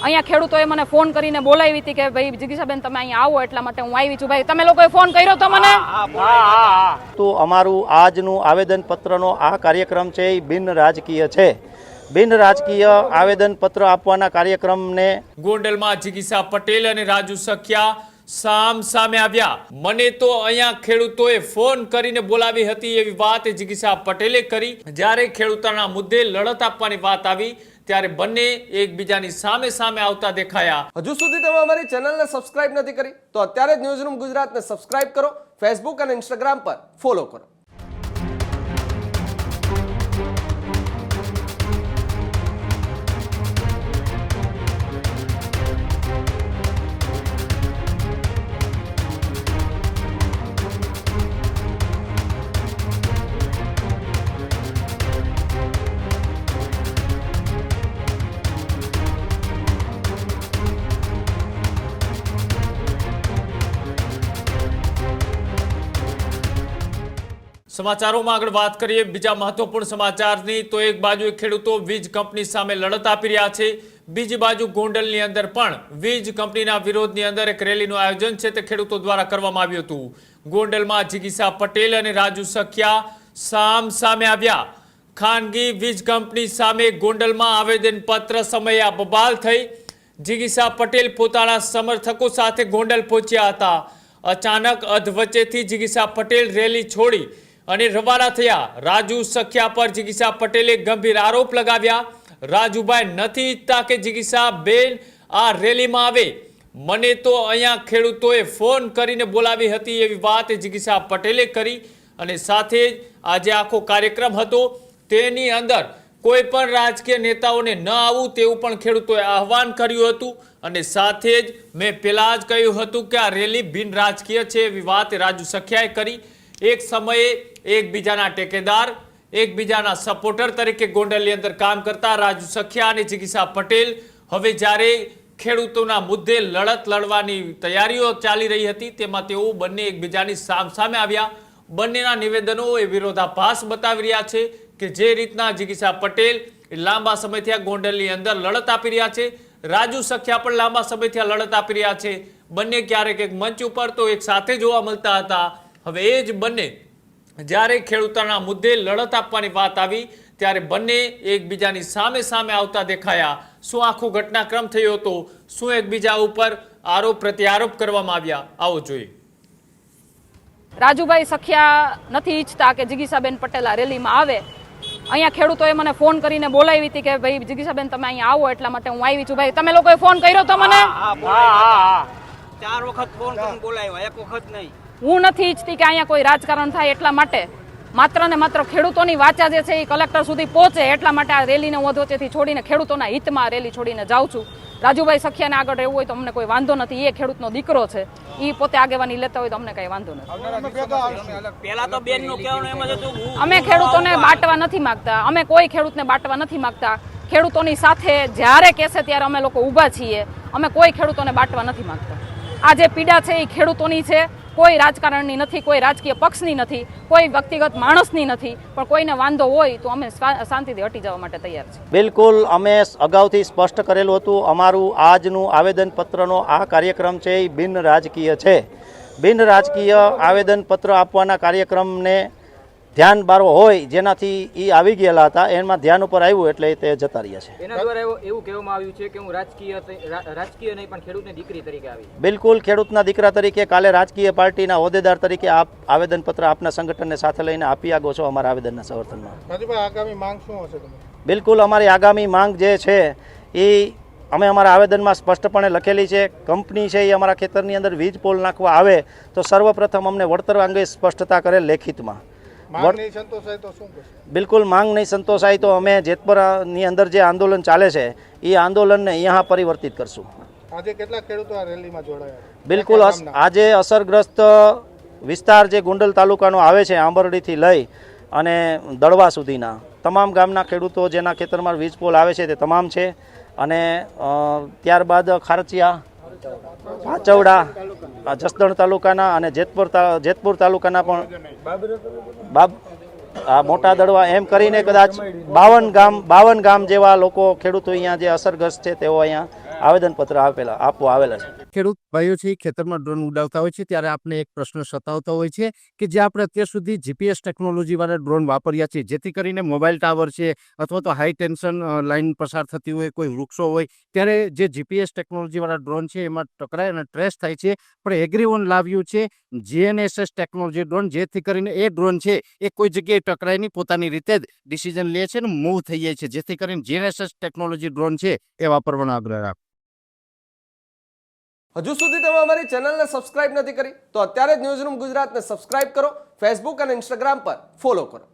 અહીંયા ખેડૂતોએ મને ફોન કરીને બોલાવી હતી કે ભાઈ જિગીશાબેન તમે અહીંયા આવો એટલા માટે હું આવી છું. ભાઈ તમે લોકોએ ફોન કર્યો તો મને? તો અમારું આજનું આવેદનપત્રનો આ કાર્યક્રમ છે એ બિન રાજકીય છે. બિન રાજકીય આવેદનપત્ર આપવાના કાર્યક્રમને ગોંડલમાં જિગીશા પટેલ અને રાજુ સખિયા સામે આવ્યા. મને તો અહીંયા ખેડૂતોએ ફોન કરીને બોલાવી હતી એવી વાત જિગીશા પટેલે કરી. જ્યારે ખેડૂતોના મુદ્દે લડત આપવાની વાત આવી ત્યારે બંને એકબીજાની સામે આવતા દેખાયા. હજુ સુધી તમે અમારી ચેનલને સબસ્ક્રાઇબ નથી કરી તો અત્યારે જ ન્યૂઝરૂમ ગુજરાતને સબસ્ક્રાઇબ કરો, ફેસબુક અને ઇન્સ્ટાગ્રામ પર ફોલો કરો. સમાચારોમાં આગળ વાત કરીએ બીજા મહત્વપૂર્ણ સમાચારની. તો એક બાજુ ખેડૂતો વીજ કંપની સામે લડત આપી રહ્યા છે, બીજી બાજુ ગોંડલની અંદર પણ વીજ કંપનીના વિરોધની અંદર એક રેલીનું આયોજન છે તે ખેડૂતો દ્વારા કરવામાં આવ્યું હતું. ગોંડલમાં જિગીશા પટેલ અને રાજુ સખિયા સામે આવ્યા. ખાનગી વીજ કંપની સામે ગોંડલમાં આવેદનપત્ર સમયે બબાલ થઈ. જિગીશા પટેલ પોતાના સમર્થકો સાથે ગોંડલ પહોંચ્યા હતા. અચાનક અધવચ્ચેથી જિગીશા પટેલ રેલી છોડી અને રવાના થયા. રાજુ સખિયા પર જિગીશા પટેલે ગંભીર આરોપ લગાવ્યા. રાજુભાઈ નથી ઈચ્છતા કે જિગીશા બેન આ રેલીમાં આવે. મને તો અહીંયા ખેડૂતોએ ફોન કરીને બોલાવી હતી એવી વાત જિગીશા પટેલે કરી. અને સાથે જ આજે આખો કાર્યક્રમ હતો તેની અંદર કોઈ પણ રાજકીય નેતાઓને ન આવવું તેવું પણ ખેડૂતોએ આહવાન કર્યું હતું. અને સાથે જ મેં પહેલા જ કહ્યું હતું કે આ રેલી બિન રાજકીય છે એવી વાત રાજુ સખિયાએ કરી. એક સમયે એકબીજાના ટેકેદાર, એકબીજાના સપોર્ટર તરીકે ગોંડલની અંદર કામ કરતા રાજુ સખિયા અને જિગીશા પટેલ હવે જ્યારે ખેડૂતોના મુદ્દે લડત લડવાની તૈયારીઓ ચાલી રહી હતી તેમાં તેઓ બંને એકબીજાની સામે આવ્યા. બંનેના નિવેદનો એ વિરોધાભાસ બતાવી રહ્યા છે કે જે રીતના જિગીશા પટેલ લાંબા સમયથી આ ગોંડલની અંદર લડત આપી રહ્યા છે, રાજુ સખિયા પણ લાંબા સમયથી આ લડત આપી રહ્યા છે. બંને ક્યારેક એક મંચ ઉપર તો એક સાથે જોવા મળતા હતા. હવે એ જ બંને જ્યારે ખેડૂતોના મુદ્દે લડત આપવાની વાત આવી ત્યારે બંને એકબીજાની સામે આવતા દેખાયા. શું આખો ઘટનાક્રમ થયો હતો? શું એકબીજા ઉપર આરોપ પ્રત્યારોપ કરવામાં આવ્યા? આવો જોઈએ. રાજુભાઈ સખિયા નથી ઈચ્છતા કે જિગીશાબેન પટેલ આ રેલીમાં આવે. અહીંયા ખેડૂતોએ મને ફોન કરીને બોલાવી હતી કે ભાઈ જિગીશાબેન તમે અહીંયા આવો એટલા માટે હું આવી છું. ભાઈ તમે લોકોએ ફોન કર્યો તો મને? 4 વખત ફોન કરીને બોલાવ્યા, એક વખત નહીં. હું નથી ઈચ્છતી કે અહીંયા કોઈ રાજકારણ થાય એટલા માટે માત્ર ને માત્ર ખેડૂતોની વાચા જે છે એ કલેક્ટર સુધી પહોંચે એટલા માટે આ રેલીને હું અધવચ્ચેથી છોડીને ખેડૂતોના હિતમાં રેલી છોડીને જાઉં છું. રાજુભાઈ સખિયાને આગળ રહેવું હોય તો અમને કોઈ વાંધો નથી. એ ખેડૂતનો દીકરો છે, એ પોતે આગેવાની લેતા હોય તો અમને કઈ વાંધો નથી. પેલા તો બેનનું કહેવાનું એમ જ હતું અમે ખેડૂતોને બાંટવા નથી માંગતા. અમે કોઈ ખેડૂતને બાંટવા નથી માંગતા. ખેડૂતોની સાથે જ્યારે કહેશે ત્યારે અમે લોકો ઊભા છીએ. અમે કોઈ ખેડૂતોને બાંટવા નથી માંગતા. આ જે પીડા છે એ ખેડૂતોની છે, કોઈ રાજકારણની નથી, કોઈ રાજકીય પક્ષની નથી, કોઈ વ્યક્તિગત માણસની નથી. પણ કોઈને વાંધો હોય તો અમે શાંતિથી હટી જવા માટે તૈયાર છીએ. બિલકુલ અમે અગાઉથી સ્પષ્ટ કરેલું હતું. અમારું આજનું આવેદનપત્રનો આ કાર્યક્રમ છે એ બિન રાજકીય છે. બિન રાજકીય આવેદનપત્ર આપવાના કાર્યક્રમને ધ્યાન બારો હોય જેનાથી એ આવી ગયેલા હતા એમાં ધ્યાન ઉપર આવ્યું એટલે તે જતા રહ્યા છે. એના દ્વારા એવું કહેવામાં આવ્યું છે કે હું રાજકીય નહીં પણ ખેડૂતની દીકરી તરીકે આવી. બિલકુલ ખેડૂતના દીકરા તરીકે કાલે રાજકીય પાર્ટીના હોદ્દેદાર તરીકે આપ આવેદનપત્ર આપના સંગઠનને સાથે લઈને આપી આગો છો અમારા આવેદનના સમર્થનમાં. આગામી માંગ શું હશે? બિલકુલ અમારી આગામી માંગ જે છે એ અમે અમારા આવેદનમાં સ્પષ્ટપણે લખેલી છે. કંપની છે એ અમારા ખેતરની અંદર વીજ પોલ નાખવા આવે તો સર્વપ્રથમ અમને વળતર અંગે સ્પષ્ટતા કરે લેખિતમાં. બિલકુલ માંગ નહીં સંતોષાય તો અમે જેતપુરની અંદર જે આંદોલન ચાલે છે એ આંદોલનને અહીંયા પરિવર્તિત કરશું. આજે કેટલા ખેડૂતો આ રેલીમાં જોડાયા? બિલકુલ આજે અસરગ્રસ્ત વિસ્તાર જે ગોંડલ તાલુકાનો આવે છે આંબરડીથી લઈ અને દળવા સુધીના તમામ ગામના ખેડૂતો જેના ખેતરમાં વીજ પોલ આવે છે તે તમામ છે. અને ત્યારબાદ ખારચિયા, પાચવડા, જસદણ તાલુકાના અને જેતપુર તાલુકાના પણ મોટા દડવા એમ કરીને કદાચ 52 ગામ જેવા લોકો ખેડૂતો અહીંયા જે અસરગ્રસ્ત છે તેઓ અહીંયા આવેદનપત્ર આપવા આવેલા છે. ખેડૂત ભાઈઓ છે એ ખેતરમાં ડ્રોન ઉડાવતા હોય છે ત્યારે આપણે એક પ્રશ્ન સતાવતો હોય છે કે જે આપણે અત્યાર સુધી જીપીએસ ટેકનોલોજીવાળા ડ્રોન વાપર્યા છે, જેથી કરીને મોબાઈલ ટાવર છે અથવા તો હાઈ ટેન્શન લાઇન પસાર થતી હોય, કોઈ વૃક્ષો હોય, ત્યારે જે જીપીએસ ટેકનોલોજીવાળા ડ્રોન છે એમાં ટકરાય અને ટ્રેસ થાય છે. પણ એગ્રીવન લાવ્યું છે જીએનએસએસ ટેકનોલોજી ડ્રોન, જેથી કરીને એ ડ્રોન છે એ કોઈ જગ્યાએ ટકરાય નહીં, પોતાની રીતે જ ડિસિઝન લે છે અને મૂવ થઈ જાય છે, જેથી કરીને જીએનએસએસ ટેકનોલોજી ડ્રોન છે એ વાપરવાનો આગ્રહ રાખો. હજુ સુધી તમે અમારી ચેનલને સબસ્ક્રાઇબ નથી કરી તો અત્યારે જ ન્યૂઝરૂમ ગુજરાતને સબસ્ક્રાઇબ કરો, ફેસબુક અને ઇન્સ્ટાગ્રામ પર ફોલો કરો.